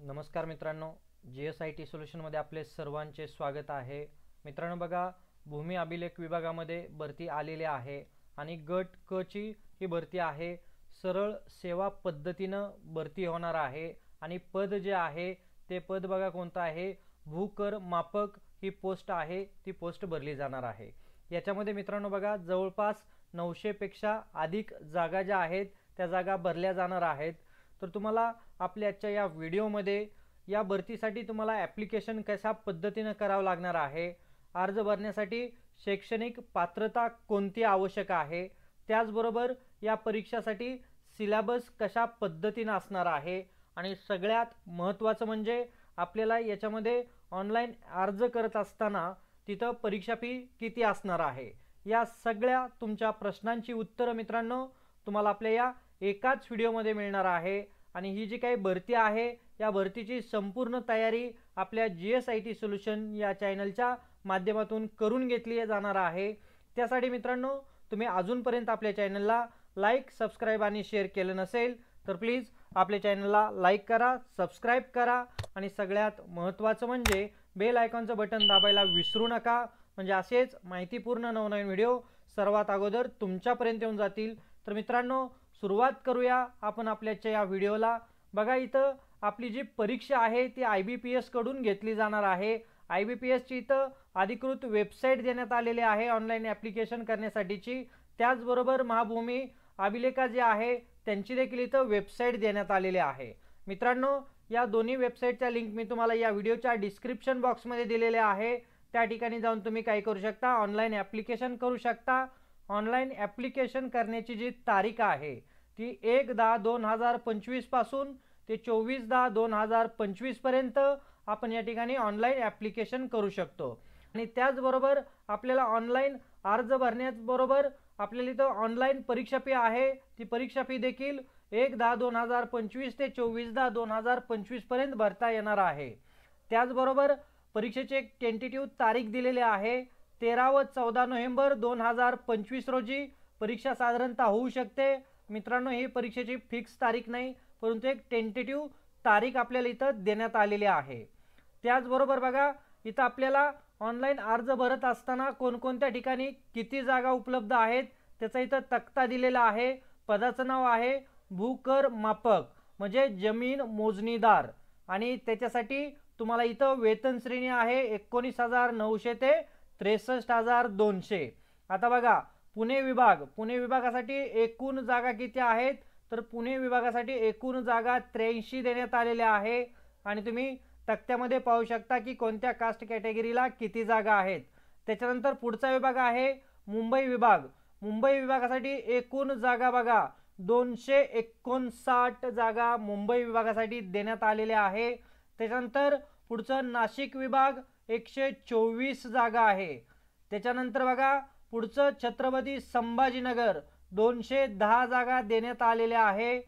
नमस्कार मित्रांनो, GSIT सोल्युशनमध्ये आपले सर्वांचे स्वागत आहे। मित्रांनो बघा, भूमी अभिलेख विभागामध्ये भरती आलेली आहे आणि गट क ची ही भरती आहे। सरळ सेवा पद्धतीने भरती होणार आहे आणि पद जे आहे ते पद बघा कोणतं आहे, भूकर मापक ही पोस्ट आहे, ती पोस्ट भरली जाणार आहे। याच्यामध्ये मित्रांनो बघा जवळपास 900 पेक्षा अधिक जागा ज्या आहेत त्या जागा भरल्या जाणार आहेत। तर तुम्हाला आपल्या आजच्या या व्हिडिओमध्ये या भरतीसाठी तुम्हाला ॲप्लिकेशन कशा पद्धतीने करावं लागणार आहे, अर्ज भरण्यासाठी शैक्षणिक पात्रता कोणती आवश्यक आहे, त्याचबरोबर या परीक्षेसाठी सिलेबस कशा पद्धतीने असणार आहे आणि सगळ्यात महत्त्वाचं म्हणजे आपल्याला याच्यामध्ये ऑनलाइन अर्ज करत असताना तिथं परीक्षा फी किती असणार आहे, या सगळ्या तुमच्या प्रश्नांची उत्तरं मित्रांनो तुम्हाला आपल्या या एकाच व्हिडिओमध्ये मिळणार आहे। आणि ही जी काही भरती आहे या भरतीची संपूर्ण तयारी आपल्या GSIT सोल्युशन या चॅनलच्या माध्यमातून करून घेतली जाणार आहे। त्यासाठी मित्रांनो तुम्ही अजूनपर्यंत आपल्या चॅनलला लाईक, सबस्क्राइब आणि शेअर केलं नसेल तर प्लीज आपल्या चॅनलला लाईक करा, सबस्क्राइब करा आणि सगळ्यात महत्त्वाचं म्हणजे बेल आयकॉनचं बटन दाबायला विसरू नका, म्हणजे असेच माहितीपूर्ण नवनवीन व्हिडिओ सर्वात अगोदर तुमच्यापर्यंत येऊन जातील। तर मित्रांनो सुरुवात करूया आपण आपल्याच्या या व्हिडिओला। बघा इथं आपली जी परीक्षा आहे ती IBPS कडून घेतली जाणार आहे। IBPS ची इथं अधिकृत वेबसाईट देण्यात आलेली आहे ऑनलाइन ॲप्लिकेशन करण्यासाठीची। त्याचबरोबर महाभूमी अभिलेखा जे आहे त्यांची देखील इथं वेबसाईट देण्यात आलेली आहे। मित्रांनो या दोन्ही वेबसाईटच्या लिंक मी तुम्हाला या व्हिडिओच्या डिस्क्रिप्शन बॉक्समध्ये दिलेले आहे। त्या ठिकाणी जाऊन तुम्ही काय करू शकता, ऑनलाइन ॲप्लिकेशन करू शकता। ऑनलाइन ॲप्लिकेशन करण्याची जी तारीख आहे ती 1/10/2025 पासून ते 24/10/2025 पर्यंत आपण या ठिकाणी ऑनलाइन ॲप्लिकेशन करू शकतो। आणि त्याचबरोबर आपल्याला ऑनलाइन अर्ज भरण्याबरोबर आपल्याला इथं ऑनलाइन परीक्षा फी आहे, ती परीक्षा फी देखील 1/10/2025 ते 24/10/2025 पर्यंत भरता येणार आहे। त्याचबरोबर परीक्षेची एक टेंटेटिव्ह तारीख दिलेली आहे, 13 व 14 नोव्हेंबर 2025 रोजी परीक्षा साधारणतः होऊ शकते। मित्रांनो ही परीक्षेची फिक्स तारीख नाही, परंतु एक टेंटेटिव्ह तारीख आपल्याला इथं देण्यात आलेली आहे। त्याचबरोबर बघा इथं आपल्याला ऑनलाइन अर्ज भरत असताना कोणकोणत्या ठिकाणी किती जागा उपलब्ध आहेत त्याचा इथं तक्ता दिलेला आहे। पदाचं नाव आहे भूकर मापक म्हणजे जमीन मोजणीदार आणि त्याच्यासाठी तुम्हाला इथं वेतन श्रेणी आहे 19,900 ते 63,200। आता बघा पुणे विभागासाठी एकूण जागा किती आहेत, तर पुणे विभागासाठी एकूण जागा 83 देण्यात आलेल्या आहे आणि तुम्ही तक्त्यामध्ये पाहू शकता की कोणत्या कास्ट कॅटेगरीला किती जागा आहेत। त्याच्यानंतर पुढचा विभाग आहे मुंबई विभागासाठी एकूण जागा बघा 259 जागा मुंबई विभागासाठी देण्यात आलेल्या आहे। त्याच्यानंतर पुढचं नाशिक विभाग 124 जागा आहे। त्याच्यानंतर बघा पुढचं छत्रपती संभाजीनगर 210 जागा देण्यात आलेल्या आहे।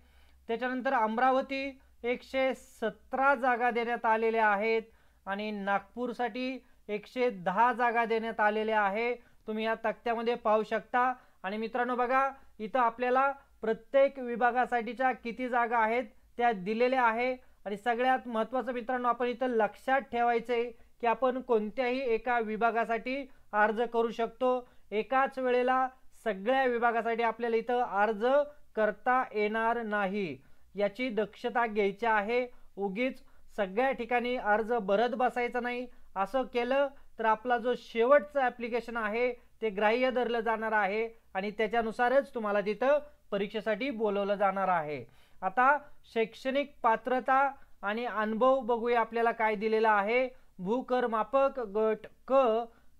त्याच्यानंतर अमरावती 117 जागा देण्यात आलेल्या आहेत आणि नागपूरसाठी 110 जागा देण्यात आलेल्या आहे, तुम्ही या तक्त्यामध्ये पाहू शकता। आणि मित्रांनो बघा इथं आपल्याला प्रत्येक विभागासाठीच्या किती जागा आहेत त्या दिलेल्या आहे। आणि सगळ्यात महत्त्वाचं मित्रांनो आपण इथं लक्षात ठेवायचे की आपण कोणत्याही एका विभागासाठी अर्ज करू शकतो, एकाच वेळेला सगळ्या विभागासाठी आपल्याला इथं अर्ज करता येणार नाही, याची दक्षता घ्यायची आहे। उगीच सगळ्या ठिकाणी अर्ज भरत बसायचं नाही, असं केलं तर आपला जो शेवटचं ॲप्लिकेशन आहे ते ग्राह्य धरलं जाणार आहे आणि त्याच्यानुसारच तुम्हाला तिथं परीक्षेसाठी बोलवलं जाणार आहे। आता शैक्षणिक पात्रता आणि अनुभव बघूया आपल्याला काय दिलेला आहे। भूकर मापक गट क,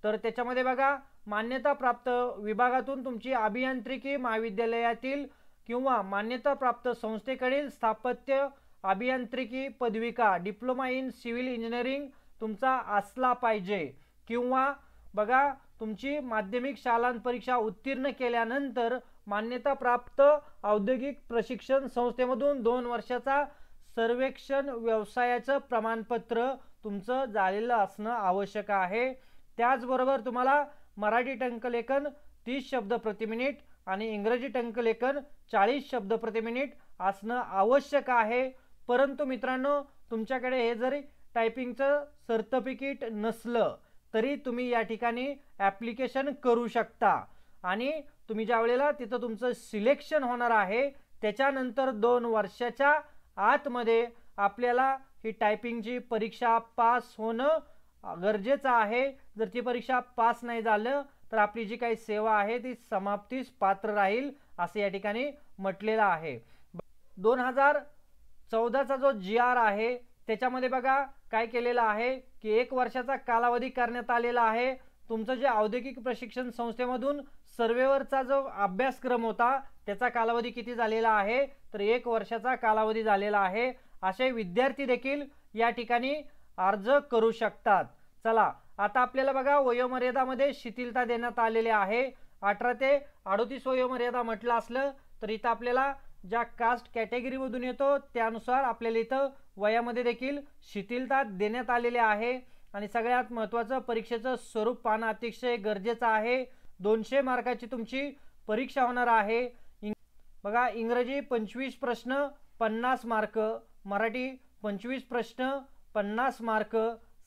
तर त्याच्यामध्ये बघा मान्यताप्राप्त विभागातून तुमची अभियांत्रिकी महाविद्यालयातील किंवा मान्यताप्राप्त संस्थेकडील स्थापत्य अभियांत्रिकी पदविका डिप्लोमा इन सिव्हिल इंजिनिअरिंग तुमचा असला पाहिजे, किंवा बघा तुमची माध्यमिक शालांत परीक्षा उत्तीर्ण केल्यानंतर मान्यताप्राप्त औद्योगिक प्रशिक्षण संस्थेमधून 2 वर्षाचा सर्वेक्षण व्यवसायाचं प्रमाणपत्र तुमचं झालेलं असणं आवश्यक आहे। त्याचबरोबर तुम्हाला मराठी टंकलेखन 30 शब्द प्रति मिनिट आणि इंग्रजी टंकलेखन 40 शब्द प्रति मिनिट असणं आवश्यक आहे। परंतु मित्रांनो तुमच्याकडे हे जरी टायपिंगचं सर्टिफिकेट नसलं तरी तुम्ही या ठिकाणी ॲप्लिकेशन करू शकता। आणि तुम्ही ज्या वेळेला तिथं तुमचं सिलेक्शन होणार आहे त्याच्यानंतर 2 वर्षाच्या आतमध्ये आपल्याला ही टायपिंगची परीक्षा पास होणं गरजेचं आहे। जर ती परीक्षा पास नाही झालं तर आपली जी काही सेवा आहे ती समाप्तीस पात्र राहील असं या ठिकाणी म्हटलेलं आहे। 2014चा जो GR आहे त्याच्यामध्ये बघा काय केलेलं आहे की 1 वर्षाचा कालावधी करण्यात आलेला आहे। तुमचं जे औद्योगिक प्रशिक्षण संस्थेमधून सर्वेवरचा जो अभ्यासक्रम होता त्याचा कालावधी किती झालेला आहे तर 1 वर्षाचा कालावधी झालेला आहे। असे विद्यार्थी देखील या ठिकाणी अर्ज करू शकतात। चला आता आपल्याला बघा वयोमर्यादामध्ये शिथिलता देण्यात आलेली आहे। 18 ते 38 वयोमर्यादा म्हटलं असलं तर इथं आपल्याला ज्या कास्ट कॅटेगरीमधून येतो त्यानुसार आपल्याला इथं वयामध्ये देखील शिथिलता देण्यात आलेली आहे। आणि सगळ्यात महत्त्वाचं परीक्षेचं स्वरूप पाहणं अतिशय गरजेचं आहे। 200 मार्काची तुमची परीक्षा होणार आहे। बघा इंग्रजी 25 प्रश्न 50 मार्क, मराठी 25 प्रश्न 50 मार्क,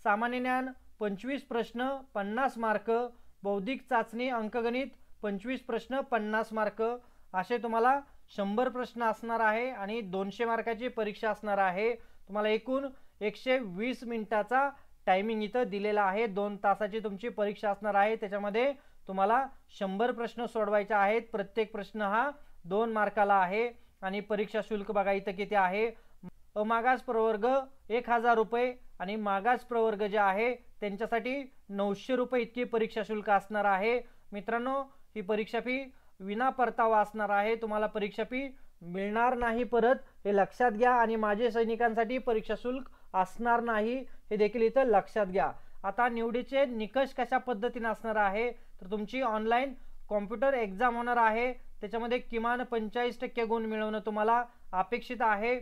सामान्य ज्ञान 25 प्रश्न 50 मार्क, बौद्धिक चाचणी अंकगणित 25 प्रश्न 50 मार्क, असे तुम्हाला 100 प्रश्न असणार आहे आणि 200 मार्काची परीक्षा असणार आहे। तुम्हाला एकूण 120 मिनिटाचा टायमिंग इथं दिलेला आहे। 2 तासाची तुमची परीक्षा असणार आहे। त्याच्यामध्ये तुम्हाला 100 प्रश्न सोडवायचे आहेत। प्रत्येक प्रश्न हा 2 मार्काला आहे। आणि परीक्षा शुल्क बघा इथं किती आहे। अमागास प्रवर्ग 1000 रुपये आणि मागास प्रवर्ग जे आहे त्यांच्यासाठी 900 रुपये इतकी परीक्षा शुल्क असणार आहे। मित्रांनो ही परीक्षा फी विना परतावा असणार आहे। तुम्हाला परीक्षा फी मिळणार नाही परत, हे लक्षात घ्या। आणि माझे सैनिकांसाठी परीक्षा शुल्क असणार नाही हे देखील इथं लक्षात घ्या। आता निवडीचे निकष कशा पद्धतीने असणार आहे तर तुमची ऑनलाईन कॉम्प्युटर एग्जाम होणार आहे। त्याच्यामध्ये किमान 45% गुण मिळवणं तुम्हाला अपेक्षित आहे।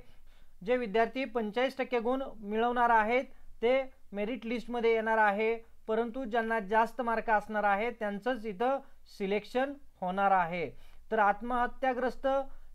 जे विद्यार्थी 45% गुण मिळवणार आहेत ते मेरिट लिस्टमध्ये येणार आहे, परंतु ज्यांना जास्त मार्क असणार आहे त्यांचंच इथं सिलेक्शन होणार आहे। तर आत्महत्याग्रस्त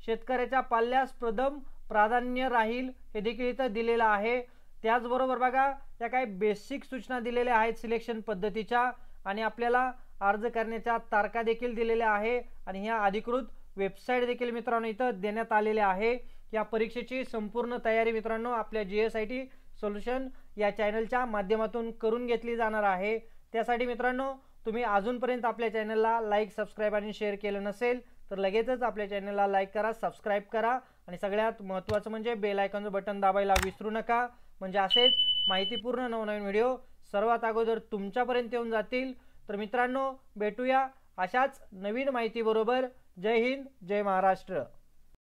शेतकऱ्याच्या पाल्यास प्रथम प्राधान्य राहील हे देखील इथं दिलेलं आहे। त्याचबरोबर बघा त्या काही बेसिक सूचना दिलेल्या आहेत सिलेक्शन पद्धतीच्या आणि आपल्याला अर्ज करण्याच्या तारखा देखील दिलेल्या आहे आणि ह्या अधिकृत वेबसाईट देखील मित्रांनो इथं देण्यात आलेल्या आहे। या परीक्षेची संपूर्ण तयारी मित्रांनो आपल्या GSIT सोल्युशन या चॅनलच्या माध्यमातून करून घेतली जाणार आहे। त्यासाठी मित्रांनो तुम्ही अजूनपर्यंत आपल्या चॅनलला लाईक, सबस्क्राईब आणि शेअर केलं नसेल तर लगेचच आपल्या चॅनलला लाईक करा, सबस्क्राईब करा आणि सगळ्यात महत्त्वाचं म्हणजे बेल आयकॉनचं बटन दाबायला विसरू नका, म्हणजे असेच माहितीपूर्ण नवनवीन व्हिडिओ सर्वात अगोदर तुमच्यापर्यंत येऊन जातील। तर मित्रांनो भेटूया अशाच नवीन माहिती बरोबर। जय हिंद, जय महाराष्ट्र।